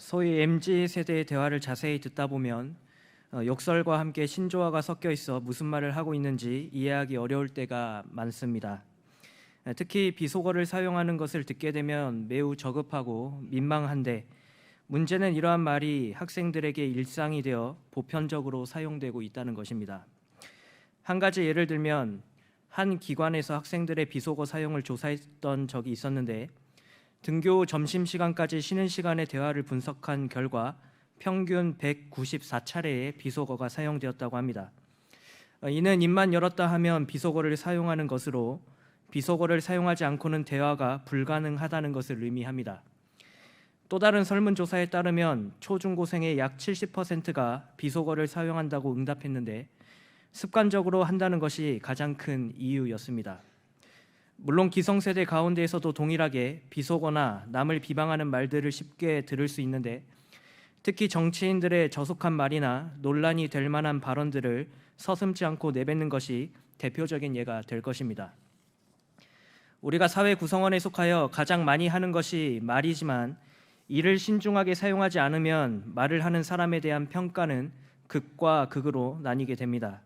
소위 MZ 세대의 대화를 자세히 듣다 보면 욕설과 함께 신조어가 섞여 있어 무슨 말을 하고 있는지 이해하기 어려울 때가 많습니다. 특히 비속어를 사용하는 것을 듣게 되면 매우 저급하고 민망한데, 문제는 이러한 말이 학생들에게 일상이 되어 보편적으로 사용되고 있다는 것입니다. 한 가지 예를 들면, 한 기관에서 학생들의 비속어 사용을 조사했던 적이 있었는데, 등교 점심시간까지 쉬는 시간의 대화를 분석한 결과 평균 194차례의 비속어가 사용되었다고 합니다. 이는 입만 열었다 하면 비속어를 사용하는 것으로, 비속어를 사용하지 않고는 대화가 불가능하다는 것을 의미합니다. 또 다른 설문조사에 따르면 초중고생의 약 70%가 비속어를 사용한다고 응답했는데, 습관적으로 한다는 것이 가장 큰 이유였습니다. 물론 기성세대 가운데에서도 동일하게 비속어나 남을 비방하는 말들을 쉽게 들을 수 있는데, 특히 정치인들의 저속한 말이나 논란이 될 만한 발언들을 서슴지 않고 내뱉는 것이 대표적인 예가 될 것입니다. 우리가 사회 구성원에 속하여 가장 많이 하는 것이 말이지만, 이를 신중하게 사용하지 않으면 말을 하는 사람에 대한 평가는 극과 극으로 나뉘게 됩니다.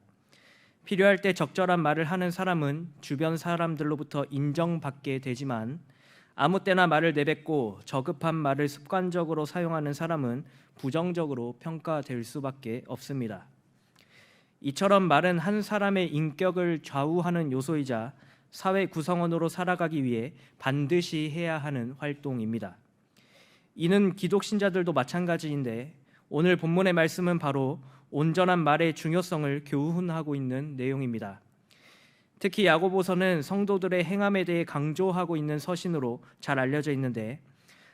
필요할 때 적절한 말을 하는 사람은 주변 사람들로부터 인정받게 되지만, 아무 때나 말을 내뱉고 저급한 말을 습관적으로 사용하는 사람은 부정적으로 평가될 수밖에 없습니다. 이처럼 말은 한 사람의 인격을 좌우하는 요소이자 사회 구성원으로 살아가기 위해 반드시 해야 하는 활동입니다. 이는 기독신자들도 마찬가지인데, 오늘 본문의 말씀은 바로 온전한 말의 중요성을 교훈하고 있는 내용입니다. 특히 야고보서는 성도들의 행함에 대해 강조하고 있는 서신으로 잘 알려져 있는데,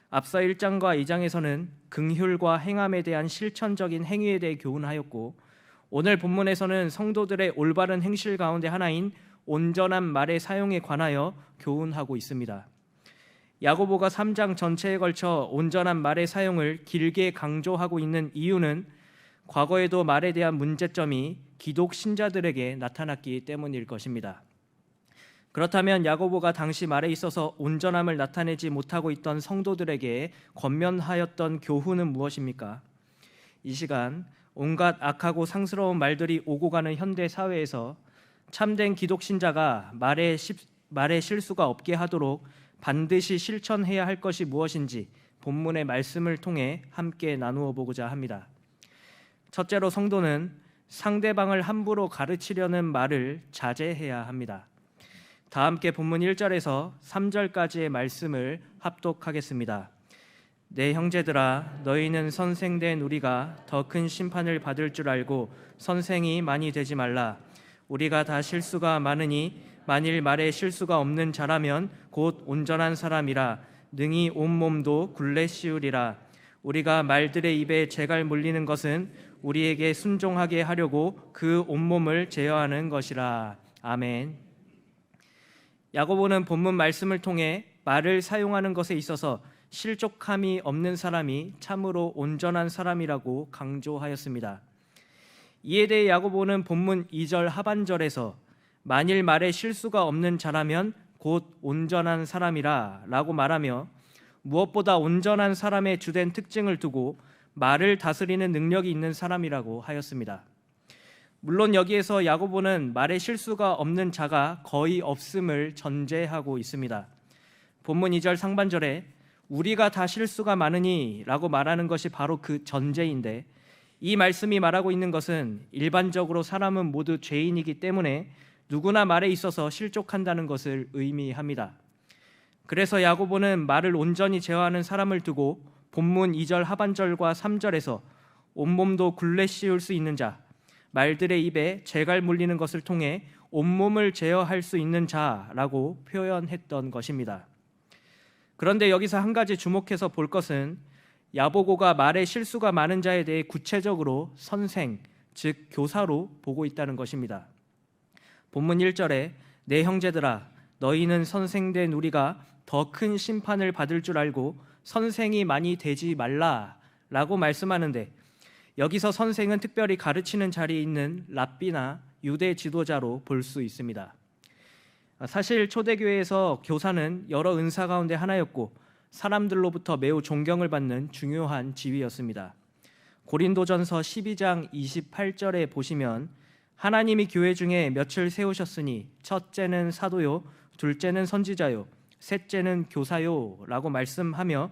앞서 1장과 2장에서는 긍휼과 행함에 대한 실천적인 행위에 대해 교훈하였고, 오늘 본문에서는 성도들의 올바른 행실 가운데 하나인 온전한 말의 사용에 관하여 교훈하고 있습니다. 야고보가 3장 전체에 걸쳐 온전한 말의 사용을 길게 강조하고 있는 이유는 과거에도 말에 대한 문제점이 기독 신자들에게 나타났기 때문일 것입니다. 그렇다면 야고보가 당시 말에 있어서 온전함을 나타내지 못하고 있던 성도들에게 권면하였던 교훈은 무엇입니까? 이 시간 온갖 악하고 상스러운 말들이 오고 가는 현대 사회에서 참된 기독 신자가 말에 실수가 없게 하도록 반드시 실천해야 할 것이 무엇인지 본문의 말씀을 통해 함께 나누어 보고자 합니다. 첫째로, 성도는 상대방을 함부로 가르치려는 말을 자제해야 합니다. 다 함께 본문 1절에서 3절까지의 말씀을 합독하겠습니다. 내 형제들아, 너희는 선생된 우리가 더 큰 심판을 받을 줄 알고 선생이 많이 되지 말라. 우리가 다 실수가 많으니 만일 말에 실수가 없는 자라면 곧 온전한 사람이라 능히 온몸도 굴레 씌우리라. 우리가 말들의 입에 재갈 물리는 것은 우리에게 순종하게 하려고 그 온몸을 제어하는 것이라. 아멘. 야고보는 본문 말씀을 통해 말을 사용하는 것에 있어서 실족함이 없는 사람이 참으로 온전한 사람이라고 강조하였습니다. 이에 대해 야고보는 본문 2절 하반절에서 만일 말에 실수가 없는 자라면 곧 온전한 사람이라 라고 말하며, 무엇보다 온전한 사람의 주된 특징을 두고 말을 다스리는 능력이 있는 사람이라고 하였습니다. 물론 여기에서 야고보는 말에 실수가 없는 자가 거의 없음을 전제하고 있습니다. 본문 2절 상반절에 우리가 다 실수가 많으니 라고 말하는 것이 바로 그 전제인데, 이 말씀이 말하고 있는 것은 일반적으로 사람은 모두 죄인이기 때문에 누구나 말에 있어서 실족한다는 것을 의미합니다. 그래서 야고보는 말을 온전히 제어하는 사람을 두고 본문 2절 하반절과 3절에서 온몸도 굴레 씌울 수 있는 자, 말들의 입에 재갈 물리는 것을 통해 온몸을 제어할 수 있는 자라고 표현했던 것입니다. 그런데 여기서 한 가지 주목해서 볼 것은, 야고보가 말에 실수가 많은 자에 대해 구체적으로 선생, 즉 교사로 보고 있다는 것입니다. 본문 1절에 내 형제들아, 너희는 선생된 우리가 더 큰 심판을 받을 줄 알고 선생이 많이 되지 말라 라고 말씀하는데, 여기서 선생은 특별히 가르치는 자리에 있는 랍비나 유대 지도자로 볼 수 있습니다. 사실 초대교회에서 교사는 여러 은사 가운데 하나였고, 사람들로부터 매우 존경을 받는 중요한 지위였습니다. 고린도전서 12장 28절에 보시면 하나님이 교회 중에 몇을 세우셨으니 첫째는 사도요, 둘째는 선지자요, 셋째는 교사요 라고 말씀하며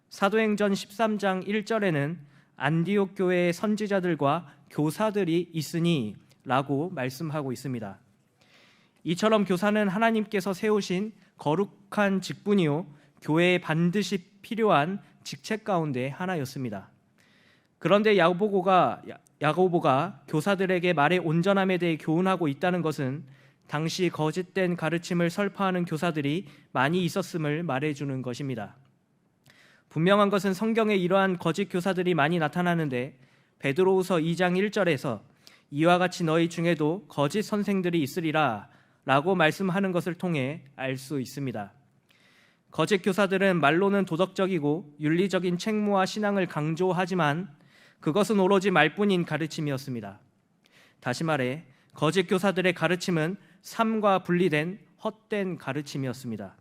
사도행전 13장 1절에는 안디옥 교회의 선지자들과 교사들이 있으니 라고 말씀하고 있습니다. 이처럼 교사는 하나님께서 세우신 거룩한 직분이요 교회에 반드시 필요한 직책 가운데 하나였습니다. 그런데 야고보가 교사들에게 말의 온전함에 대해 교훈하고 있다는 것은 당시 거짓된 가르침을 설파하는 교사들이 많이 있었음을 말해주는 것입니다. 분명한 것은 성경에 이러한 거짓 교사들이 많이 나타나는데 베드로후서 2장 1절에서 이와 같이 너희 중에도 거짓 선생들이 있으리라 라고 말씀하는 것을 통해 알 수 있습니다. 거짓 교사들은 말로는 도덕적이고 윤리적인 책무와 신앙을 강조하지만 그것은 오로지 말뿐인 가르침이었습니다. 다시 말해 거짓 교사들의 가르침은 삶과 분리된 헛된 가르침이었습니다.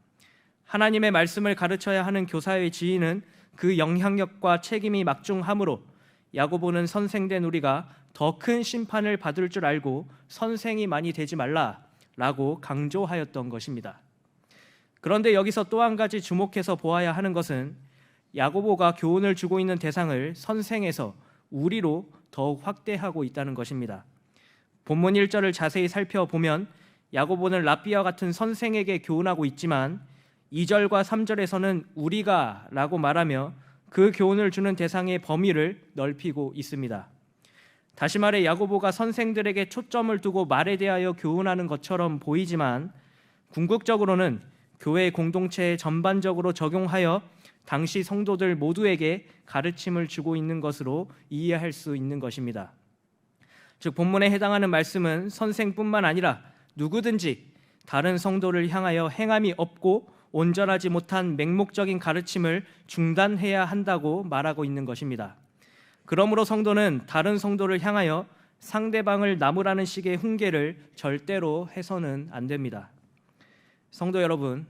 하나님의 말씀을 가르쳐야 하는 교사의 지위는 그 영향력과 책임이 막중하므로 야고보는 선생된 우리가 더 큰 심판을 받을 줄 알고 선생이 많이 되지 말라라고 강조하였던 것입니다. 그런데 여기서 또 한 가지 주목해서 보아야 하는 것은 야고보가 교훈을 주고 있는 대상을 선생에서 우리로 더욱 확대하고 있다는 것입니다. 본문 1절을 자세히 살펴보면 야고보는 랍비와 같은 선생에게 교훈하고 있지만 2절과 3절에서는 우리가 라고 말하며 그 교훈을 주는 대상의 범위를 넓히고 있습니다. 다시 말해 야고보가 선생들에게 초점을 두고 말에 대하여 교훈하는 것처럼 보이지만 궁극적으로는 교회 공동체에 전반적으로 적용하여 당시 성도들 모두에게 가르침을 주고 있는 것으로 이해할 수 있는 것입니다. 즉 본문에 해당하는 말씀은 선생뿐만 아니라 누구든지 다른 성도를 향하여 행함이 없고 온전하지 못한 맹목적인 가르침을 중단해야 한다고 말하고 있는 것입니다. 그러므로 성도는 다른 성도를 향하여 상대방을 나무라는 식의 훈계를 절대로 해서는 안 됩니다. 성도 여러분,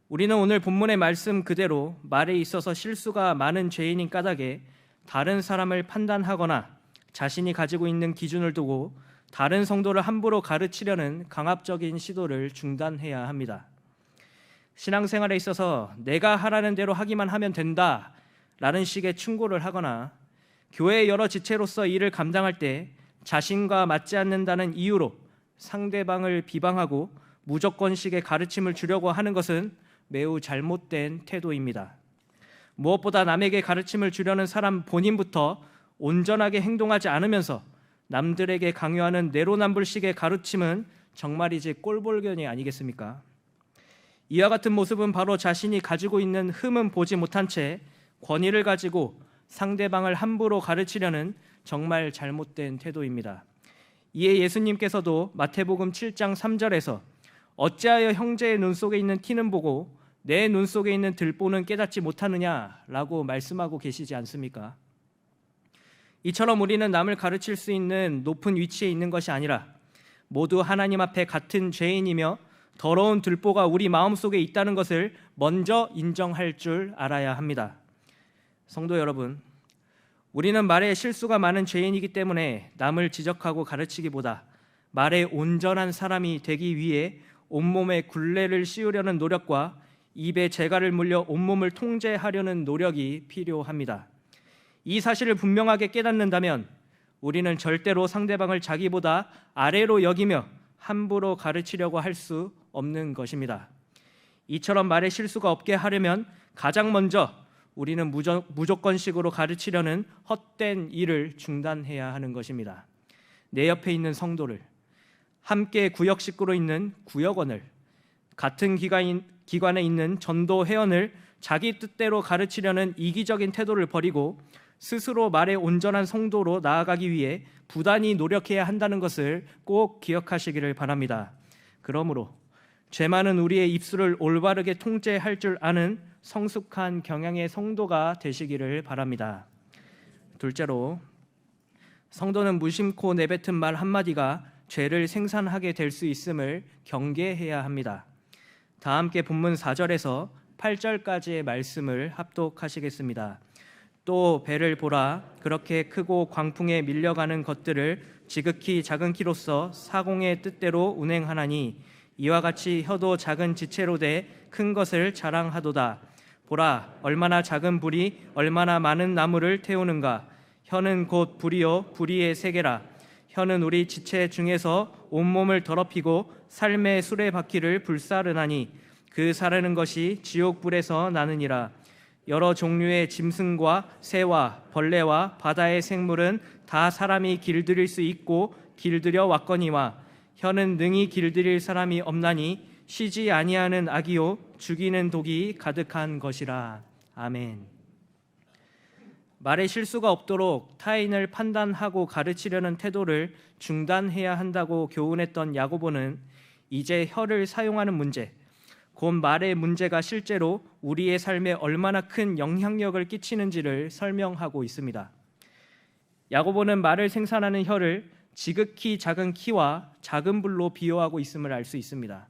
우리는 오늘 본문의 말씀 그대로 말에 있어서 실수가 많은 죄인인 까닭에 다른 사람을 판단하거나 자신이 가지고 있는 기준을 두고 다른 성도를 함부로 가르치려는 강압적인 시도를 중단해야 합니다. 신앙생활에 있어서 내가 하라는 대로 하기만 하면 된다 라는 식의 충고를 하거나 교회의 여러 지체로서 일을 감당할 때 자신과 맞지 않는다는 이유로 상대방을 비방하고 무조건식의 가르침을 주려고 하는 것은 매우 잘못된 태도입니다. 무엇보다 남에게 가르침을 주려는 사람 본인부터 온전하게 행동하지 않으면서 남들에게 강요하는 내로남불식의 가르침은 정말이지 꼴볼견이 아니겠습니까? 이와 같은 모습은 바로 자신이 가지고 있는 흠은 보지 못한 채 권위를 가지고 상대방을 함부로 가르치려는 정말 잘못된 태도입니다. 이에 예수님께서도 마태복음 7장 3절에서 어찌하여 형제의 눈 속에 있는 티는 보고 내 눈 속에 있는 들보는 깨닫지 못하느냐라고 말씀하고 계시지 않습니까? 이처럼 우리는 남을 가르칠 수 있는 높은 위치에 있는 것이 아니라 모두 하나님 앞에 같은 죄인이며 더러운 들보가 우리 마음속에 있다는 것을 먼저 인정할 줄 알아야 합니다. 성도 여러분, 우리는 말에 실수가 많은 죄인이기 때문에 남을 지적하고 가르치기보다 말에 온전한 사람이 되기 위해 온몸에 굴레를 씌우려는 노력과 입에 재갈을 물려 온몸을 통제하려는 노력이 필요합니다. 이 사실을 분명하게 깨닫는다면 우리는 절대로 상대방을 자기보다 아래로 여기며 함부로 가르치려고 할 수 없는 것입니다. 이처럼 말에 실수가 없게 하려면 가장 먼저 우리는 무조건식으로 가르치려는 헛된 일을 중단해야 하는 것입니다. 내 옆에 있는 성도를, 함께 구역 식구로 있는 구역원을, 같은 기관에 있는 전도 회원을 자기 뜻대로 가르치려는 이기적인 태도를 버리고 스스로 말에 온전한 성도로 나아가기 위해 부단히 노력해야 한다는 것을 꼭 기억하시기를 바랍니다. 그러므로 죄 많은 우리의 입술을 올바르게 통제할 줄 아는 성숙한 경향의 성도가 되시기를 바랍니다. 둘째로, 성도는 무심코 내뱉은 말 한마디가 죄를 생산하게 될 수 있음을 경계해야 합니다. 다 함께 본문 4절에서 8절까지의 말씀을 합독하시겠습니다. 또 배를 보라, 그렇게 크고 광풍에 밀려가는 것들을 지극히 작은 키로서 사공의 뜻대로 운행하나니 이와 같이 혀도 작은 지체로 돼 큰 것을 자랑하도다. 보라, 얼마나 작은 불이 얼마나 많은 나무를 태우는가. 혀는 곧 불이요 불의의 세계라. 혀는 우리 지체 중에서 온몸을 더럽히고 삶의 수레바퀴를 불사르나니 그 사르는 것이 지옥불에서 나느니라. 여러 종류의 짐승과 새와 벌레와 바다의 생물은 다 사람이 길들일 수 있고 길들여 왔거니와 혀는 능히 길들일 사람이 없나니 쉬지 아니하는 악이요 죽이는 독이 가득한 것이라. 아멘. 말에 실수가 없도록 타인을 판단하고 가르치려는 태도를 중단해야 한다고 교훈했던 야고보는 이제 혀를 사용하는 문제, 곧 말의 문제가 실제로 우리의 삶에 얼마나 큰 영향력을 끼치는지를 설명하고 있습니다. 야고보는 말을 생산하는 혀를 지극히 작은 키와 작은 불로 비유하고 있음을 알 수 있습니다.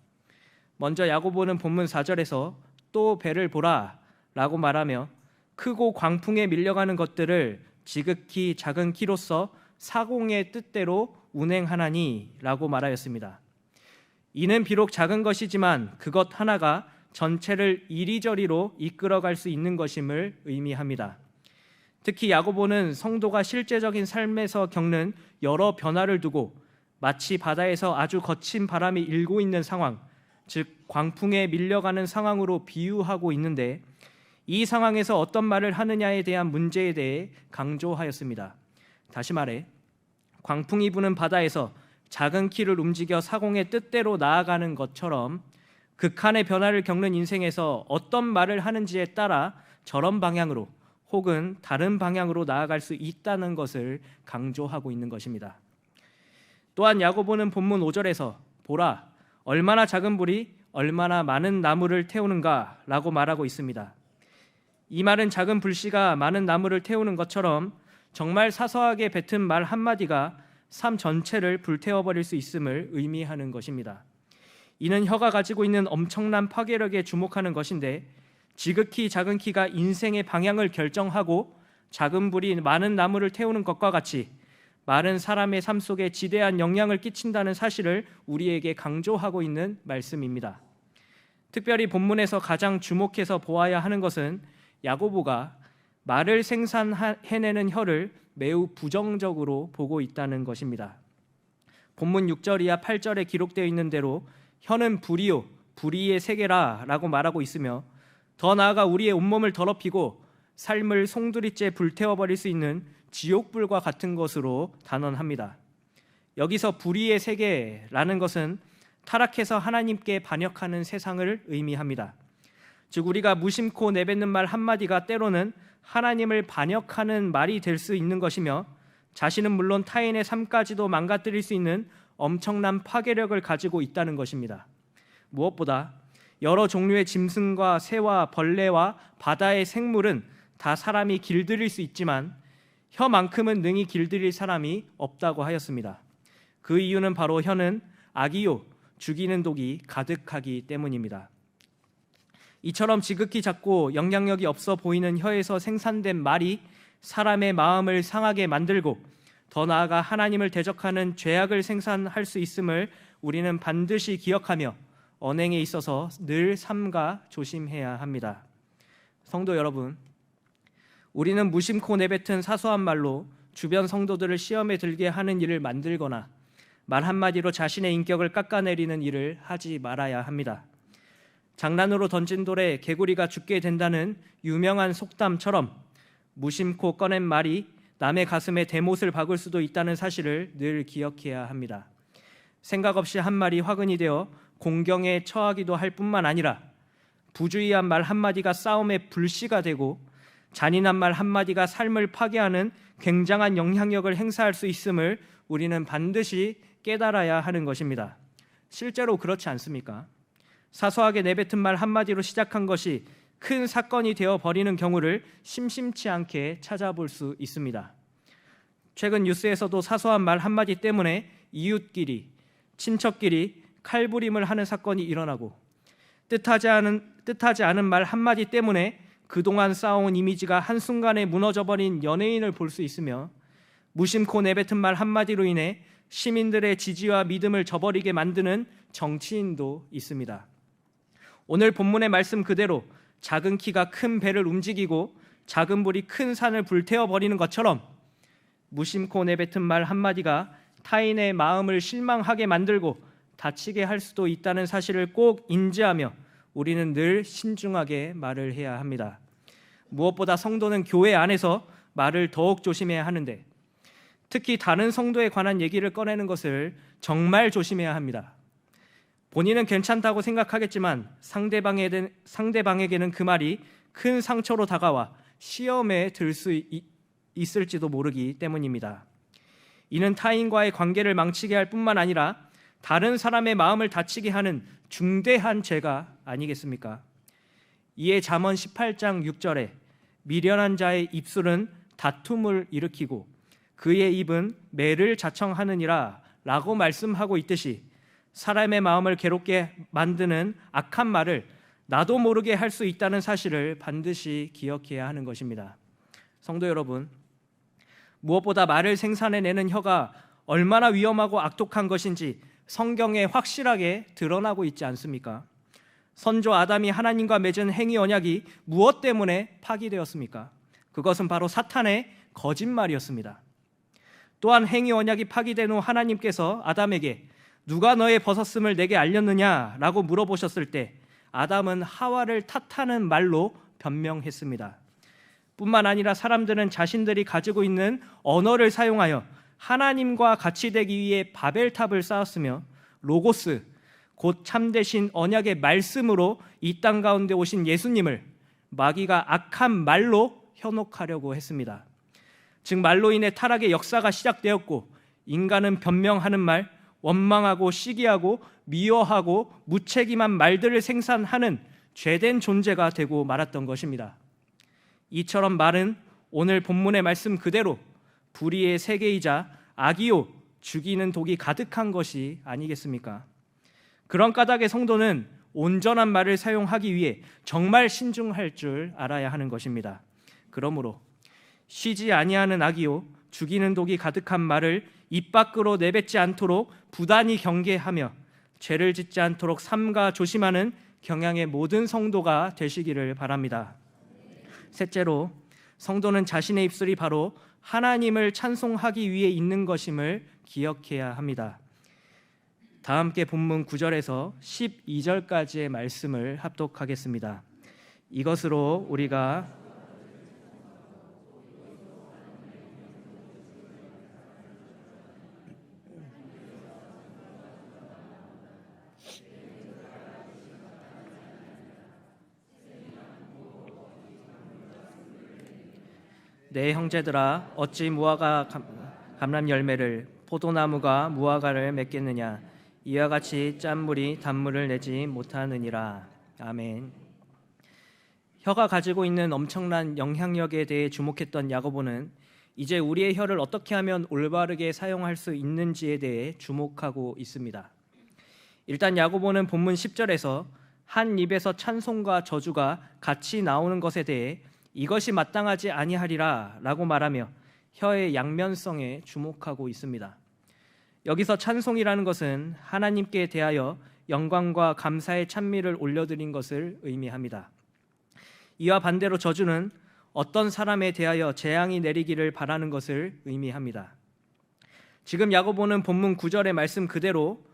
먼저 야고보는 본문 4절에서 또 배를 보라 라고 말하며 크고 광풍에 밀려가는 것들을 지극히 작은 키로서 사공의 뜻대로 운행하나니 라고 말하였습니다. 이는 비록 작은 것이지만 그것 하나가 전체를 이리저리로 이끌어갈 수 있는 것임을 의미합니다. 특히 야고보는 성도가 실제적인 삶에서 겪는 여러 변화를 두고 마치 바다에서 아주 거친 바람이 일고 있는 상황, 즉 광풍에 밀려가는 상황으로 비유하고 있는데 이 상황에서 어떤 말을 하느냐에 대한 문제에 대해 강조하였습니다. 다시 말해 광풍이 부는 바다에서 작은 키를 움직여 사공의 뜻대로 나아가는 것처럼 극한의 변화를 겪는 인생에서 어떤 말을 하는지에 따라 저런 방향으로 혹은 다른 방향으로 나아갈 수 있다는 것을 강조하고 있는 것입니다. 또한 야고보는 본문 5절에서 보라, 얼마나 작은 불이 얼마나 많은 나무를 태우는가 라고 말하고 있습니다. 이 말은 작은 불씨가 많은 나무를 태우는 것처럼 정말 사소하게 뱉은 말 한마디가 삶 전체를 불태워버릴 수 있음을 의미하는 것입니다. 이는 혀가 가지고 있는 엄청난 파괴력에 주목하는 것인데 지극히 작은 키가 인생의 방향을 결정하고 작은 불이 많은 나무를 태우는 것과 같이 말은 사람의 삶 속에 지대한 영향을 끼친다는 사실을 우리에게 강조하고 있는 말씀입니다. 특별히 본문에서 가장 주목해서 보아야 하는 것은 야고보가 말을 생산해내는 혀를 매우 부정적으로 보고 있다는 것입니다. 본문 6절 이하 8절에 기록되어 있는 대로 혀는 불이요 불의의 세계라 라고 말하고 있으며 더 나아가 우리의 온몸을 더럽히고 삶을 송두리째 불태워버릴 수 있는 지옥불과 같은 것으로 단언합니다. 여기서 불의의 세계라는 것은 타락해서 하나님께 반역하는 세상을 의미합니다. 즉 우리가 무심코 내뱉는 말 한마디가 때로는 하나님을 반역하는 말이 될 수 있는 것이며 자신은 물론 타인의 삶까지도 망가뜨릴 수 있는 엄청난 파괴력을 가지고 있다는 것입니다. 무엇보다 여러 종류의 짐승과 새와 벌레와 바다의 생물은 다 사람이 길들일 수 있지만 혀만큼은 능히 길들일 사람이 없다고 하였습니다. 그 이유는 바로 혀는 악이요 죽이는 독이 가득하기 때문입니다. 이처럼 지극히 작고 영향력이 없어 보이는 혀에서 생산된 말이 사람의 마음을 상하게 만들고 더 나아가 하나님을 대적하는 죄악을 생산할 수 있음을 우리는 반드시 기억하며 언행에 있어서 늘 삼가 조심해야 합니다. 성도 여러분, 우리는 무심코 내뱉은 사소한 말로 주변 성도들을 시험에 들게 하는 일을 만들거나 말 한마디로 자신의 인격을 깎아내리는 일을 하지 말아야 합니다. 장난으로 던진 돌에 개구리가 죽게 된다는 유명한 속담처럼 무심코 꺼낸 말이 남의 가슴에 대못을 박을 수도 있다는 사실을 늘 기억해야 합니다. 생각 없이 한 말이 화근이 되어 공경에 처하기도 할 뿐만 아니라 부주의한 말 한마디가 싸움의 불씨가 되고 잔인한 말 한마디가 삶을 파괴하는 굉장한 영향력을 행사할 수 있음을 우리는 반드시 깨달아야 하는 것입니다. 실제로 그렇지 않습니까? 사소하게 내뱉은 말 한마디로 시작한 것이 큰 사건이 되어버리는 경우를 심심치 않게 찾아볼 수 있습니다. 최근 뉴스에서도 사소한 말 한마디 때문에 이웃끼리, 친척끼리 칼부림을 하는 사건이 일어나고 뜻하지 않은 말 한마디 때문에 그동안 쌓아온 이미지가 한순간에 무너져버린 연예인을 볼 수 있으며, 무심코 내뱉은 말 한마디로 인해 시민들의 지지와 믿음을 저버리게 만드는 정치인도 있습니다. 오늘 본문의 말씀 그대로 작은 키가 큰 배를 움직이고 작은 불이 큰 산을 불태워버리는 것처럼 무심코 내뱉은 말 한마디가 타인의 마음을 실망하게 만들고 다치게 할 수도 있다는 사실을 꼭 인지하며 우리는 늘 신중하게 말을 해야 합니다. 무엇보다 성도는 교회 안에서 말을 더욱 조심해야 하는데, 특히 다른 성도에 관한 얘기를 꺼내는 것을 정말 조심해야 합니다. 본인은 괜찮다고 생각하겠지만 상대방에게는 그 말이 큰 상처로 다가와 시험에 들 수 있을지도 모르기 때문입니다. 이는 타인과의 관계를 망치게 할 뿐만 아니라 다른 사람의 마음을 다치게 하는 중대한 죄가 아니겠습니까? 이에 잠언 18장 6절에 미련한 자의 입술은 다툼을 일으키고 그의 입은 매를 자청하느니라 라고 말씀하고 있듯이, 사람의 마음을 괴롭게 만드는 악한 말을 나도 모르게 할 수 있다는 사실을 반드시 기억해야 하는 것입니다. 성도 여러분, 무엇보다 말을 생산해내는 혀가 얼마나 위험하고 악독한 것인지 성경에 확실하게 드러나고 있지 않습니까? 선조 아담이 하나님과 맺은 행위 언약이 무엇 때문에 파기되었습니까? 그것은 바로 사탄의 거짓말이었습니다. 또한 행위 언약이 파기된 후 하나님께서 아담에게 누가 너의 벗었음을 내게 알렸느냐라고 물어보셨을 때 아담은 하와를 탓하는 말로 변명했습니다. 뿐만 아니라 사람들은 자신들이 가지고 있는 언어를 사용하여 하나님과 같이 되기 위해 바벨탑을 쌓았으며, 로고스, 곧 참되신 언약의 말씀으로 이 땅 가운데 오신 예수님을 마귀가 악한 말로 현혹하려고 했습니다. 즉 말로 인해 타락의 역사가 시작되었고, 인간은 변명하는 말, 원망하고 시기하고 미워하고 무책임한 말들을 생산하는 죄된 존재가 되고 말았던 것입니다. 이처럼 말은 오늘 본문의 말씀 그대로 불의의 세계이자 악이요 죽이는 독이 가득한 것이 아니겠습니까? 그런 까닭의 성도는 온전한 말을 사용하기 위해 정말 신중할 줄 알아야 하는 것입니다. 그러므로 쉬지 아니하는 악이요 죽이는 독이 가득한 말을 입 밖으로 내뱉지 않도록 부단히 경계하며 죄를 짓지 않도록 삼가 조심하는 경향의 모든 성도가 되시기를 바랍니다. 셋째로, 성도는 자신의 입술이 바로 하나님을 찬송하기 위해 있는 것임을 기억해야 합니다. 다 함께 본문 9절에서 12절까지의 말씀을 합독하겠습니다. 이것으로 우리가 내 형제들아, 어찌 무화과 감람 열매를 포도나무가 무화과를 맺겠느냐? 이와 같이 짠물이 단물을 내지 못하느니라. 아멘. 혀가 가지고 있는 엄청난 영향력에 대해 주목했던 야고보는 이제 우리의 혀를 어떻게 하면 올바르게 사용할 수 있는지에 대해 주목하고 있습니다. 일단 야고보는 본문 10절에서 한 입에서 찬송과 저주가 같이 나오는 것에 대해 이것이 마땅하지 아니하리라 라고 말하며 혀의 양면성에 주목하고 있습니다. 여기서 찬송이라는 것은 하나님께 대하여 영광과 감사의 찬미를 올려드린 것을 의미합니다. 이와 반대로 저주는 어떤 사람에 대하여 재앙이 내리기를 바라는 것을 의미합니다. 지금 야고보는 본문 9절의 말씀 그대로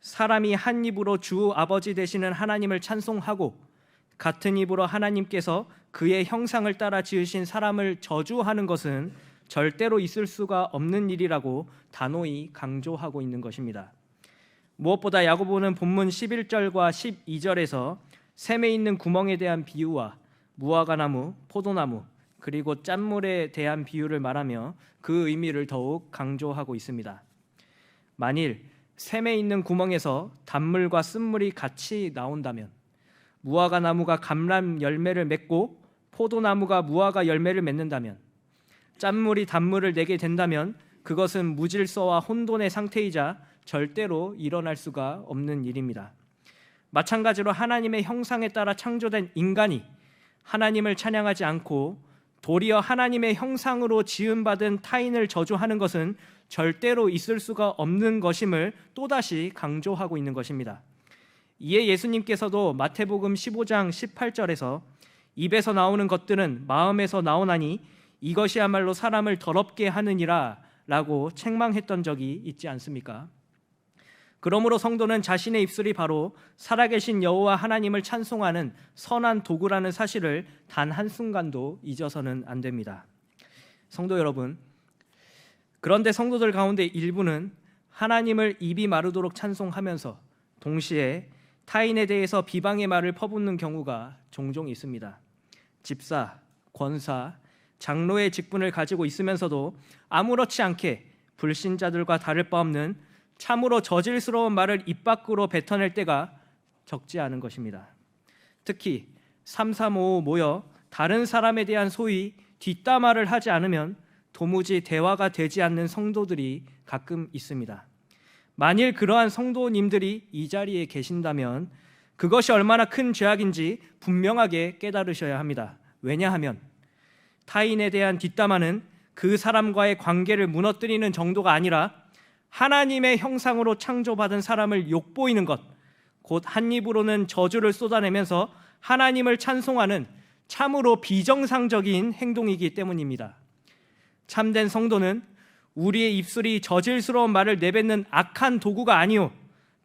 사람이 한 입으로 주 아버지 되시는 하나님을 찬송하고 같은 입으로 하나님께서 그의 형상을 따라 지으신 사람을 저주하는 것은 절대로 있을 수가 없는 일이라고 단호히 강조하고 있는 것입니다. 무엇보다 야고보는 본문 11절과 12절에서 샘에 있는 구멍에 대한 비유와 무화과나무, 포도나무, 그리고 짠물에 대한 비유를 말하며 그 의미를 더욱 강조하고 있습니다. 만일 샘에 있는 구멍에서 단물과 쓴물이 같이 나온다면, 무화과 나무가 감람 열매를 맺고 포도나무가 무화과 열매를 맺는다면, 짠물이 단물을 내게 된다면 그것은 무질서와 혼돈의 상태이자 절대로 일어날 수가 없는 일입니다. 마찬가지로 하나님의 형상에 따라 창조된 인간이 하나님을 찬양하지 않고 도리어 하나님의 형상으로 지음받은 타인을 저주하는 것은 절대로 있을 수가 없는 것임을 또다시 강조하고 있는 것입니다. 이에 예수님께서도 마태복음 15장 18절에서 입에서 나오는 것들은 마음에서 나오나니 이것이야말로 사람을 더럽게 하느니라 라고 책망했던 적이 있지 않습니까? 그러므로 성도는 자신의 입술이 바로 살아계신 여호와 하나님을 찬송하는 선한 도구라는 사실을 단 한순간도 잊어서는 안 됩니다. 성도 여러분, 그런데 성도들 가운데 일부는 하나님을 입이 마르도록 찬송하면서 동시에 타인에 대해서 비방의 말을 퍼붓는 경우가 종종 있습니다. 집사, 권사, 장로의 직분을 가지고 있으면서도 아무렇지 않게 불신자들과 다를 바 없는 참으로 저질스러운 말을 입 밖으로 뱉어낼 때가 적지 않은 것입니다. 특히 335 모여 다른 사람에 대한 소위 뒷담화를 하지 않으면 도무지 대화가 되지 않는 성도들이 가끔 있습니다. 만일 그러한 성도님들이 이 자리에 계신다면 그것이 얼마나 큰 죄악인지 분명하게 깨달으셔야 합니다. 왜냐하면 타인에 대한 뒷담화는 그 사람과의 관계를 무너뜨리는 정도가 아니라 하나님의 형상으로 창조받은 사람을 욕보이는 것, 곧 한 입으로는 저주를 쏟아내면서 하나님을 찬송하는 참으로 비정상적인 행동이기 때문입니다. 참된 성도는 우리의 입술이 저질스러운 말을 내뱉는 악한 도구가 아니요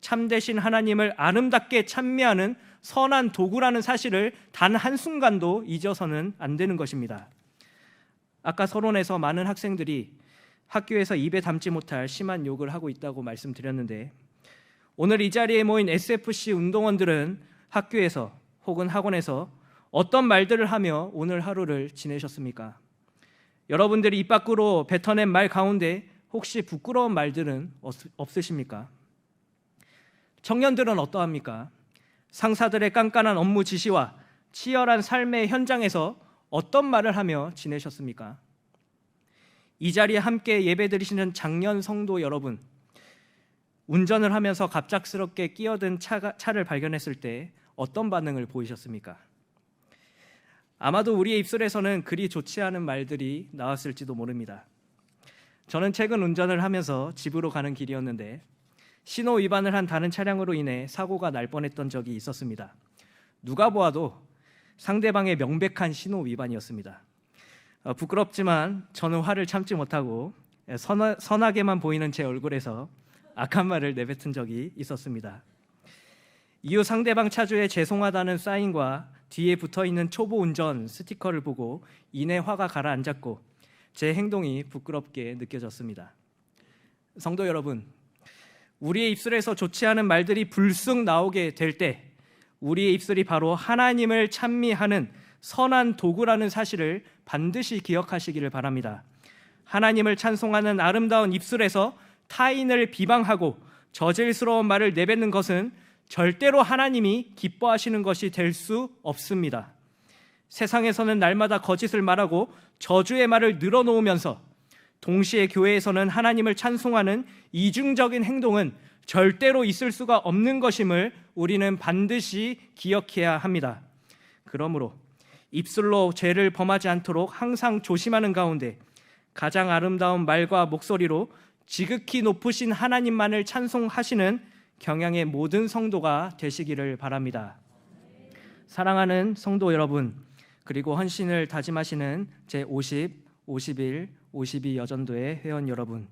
참되신 하나님을 아름답게 찬미하는 선한 도구라는 사실을 단 한순간도 잊어서는 안 되는 것입니다. 아까 서론에서 많은 학생들이 학교에서 입에 담지 못할 심한 욕을 하고 있다고 말씀드렸는데, 오늘 이 자리에 모인 SFC 운동원들은 학교에서 혹은 학원에서 어떤 말들을 하며 오늘 하루를 지내셨습니까? 여러분들이 입 밖으로 뱉어낸 말 가운데 혹시 부끄러운 말들은 없으십니까? 청년들은 어떠합니까? 상사들의 깐깐한 업무 지시와 치열한 삶의 현장에서 어떤 말을 하며 지내셨습니까? 이 자리에 함께 예배드리시는 장년 성도 여러분, 운전을 하면서 갑작스럽게 끼어든 차를 발견했을 때 어떤 반응을 보이셨습니까? 아마도 우리의 입술에서는 그리 좋지 않은 말들이 나왔을지도 모릅니다. 저는 최근 운전을 하면서 집으로 가는 길이었는데 신호 위반을 한 다른 차량으로 인해 사고가 날 뻔했던 적이 있었습니다. 누가 보아도 상대방의 명백한 신호 위반이었습니다. 부끄럽지만 저는 화를 참지 못하고 선하게만 보이는 제 얼굴에서 악한 말을 내뱉은 적이 있었습니다. 이후 상대방 차주의 죄송하다는 사인과 뒤에 붙어있는 초보 운전 스티커를 보고 이내 화가 가라앉았고 제 행동이 부끄럽게 느껴졌습니다. 성도 여러분, 우리의 입술에서 좋지 않은 말들이 불쑥 나오게 될 때 우리의 입술이 바로 하나님을 찬미하는 선한 도구라는 사실을 반드시 기억하시기를 바랍니다. 하나님을 찬송하는 아름다운 입술에서 타인을 비방하고 저질스러운 말을 내뱉는 것은 절대로 하나님이 기뻐하시는 것이 될 수 없습니다. 세상에서는 날마다 거짓을 말하고 저주의 말을 늘어놓으면서 동시에 교회에서는 하나님을 찬송하는 이중적인 행동은 절대로 있을 수가 없는 것임을 우리는 반드시 기억해야 합니다. 그러므로 입술로 죄를 범하지 않도록 항상 조심하는 가운데 가장 아름다운 말과 목소리로 지극히 높으신 하나님만을 찬송하시는 경향의 모든 성도가 되시기를 바랍니다. 사랑하는 성도 여러분, 그리고 헌신을 다짐하시는 제50, 51, 52 여전도의 회원 여러분,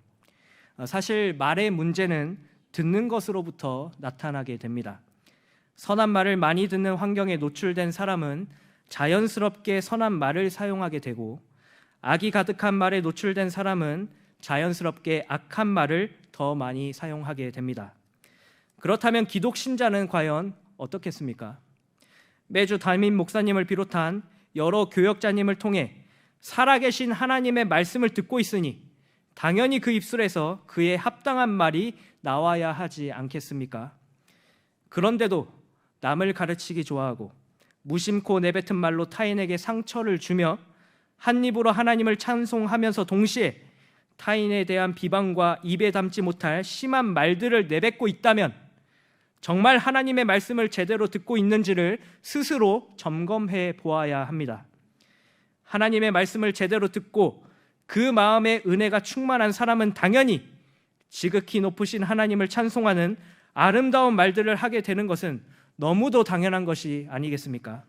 사실 말의 문제는 듣는 것으로부터 나타나게 됩니다. 선한 말을 많이 듣는 환경에 노출된 사람은 자연스럽게 선한 말을 사용하게 되고, 악이 가득한 말에 노출된 사람은 자연스럽게 악한 말을 더 많이 사용하게 됩니다. 그렇다면 기독 신자는 과연 어떻겠습니까? 매주 담임 목사님을 비롯한 여러 교역자님을 통해 살아계신 하나님의 말씀을 듣고 있으니 당연히 그 입술에서 그에 합당한 말이 나와야 하지 않겠습니까? 그런데도 남을 가르치기 좋아하고 무심코 내뱉은 말로 타인에게 상처를 주며 한 입으로 하나님을 찬송하면서 동시에 타인에 대한 비방과 입에 담지 못할 심한 말들을 내뱉고 있다면 정말 하나님의 말씀을 제대로 듣고 있는지를 스스로 점검해 보아야 합니다. 하나님의 말씀을 제대로 듣고 그 마음에 은혜가 충만한 사람은 당연히 지극히 높으신 하나님을 찬송하는 아름다운 말들을 하게 되는 것은 너무도 당연한 것이 아니겠습니까?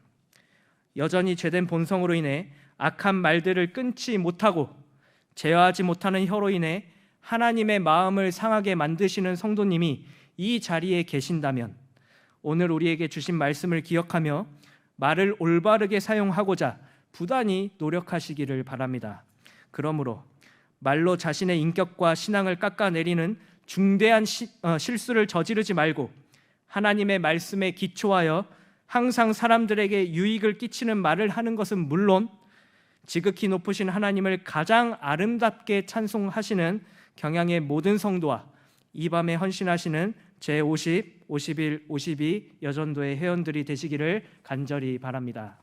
여전히 죄된 본성으로 인해 악한 말들을 끊지 못하고 제어하지 못하는 혀로 인해 하나님의 마음을 상하게 만드시는 성도님이 이 자리에 계신다면 오늘 우리에게 주신 말씀을 기억하며 말을 올바르게 사용하고자 부단히 노력하시기를 바랍니다. 그러므로 말로 자신의 인격과 신앙을 깎아내리는 중대한 실수를 저지르지 말고 하나님의 말씀에 기초하여 항상 사람들에게 유익을 끼치는 말을 하는 것은 물론 지극히 높으신 하나님을 가장 아름답게 찬송하시는 경양의 모든 성도와 이 밤에 헌신하시는 제50, 51, 52 여전도의 회원들이 되시기를 간절히 바랍니다.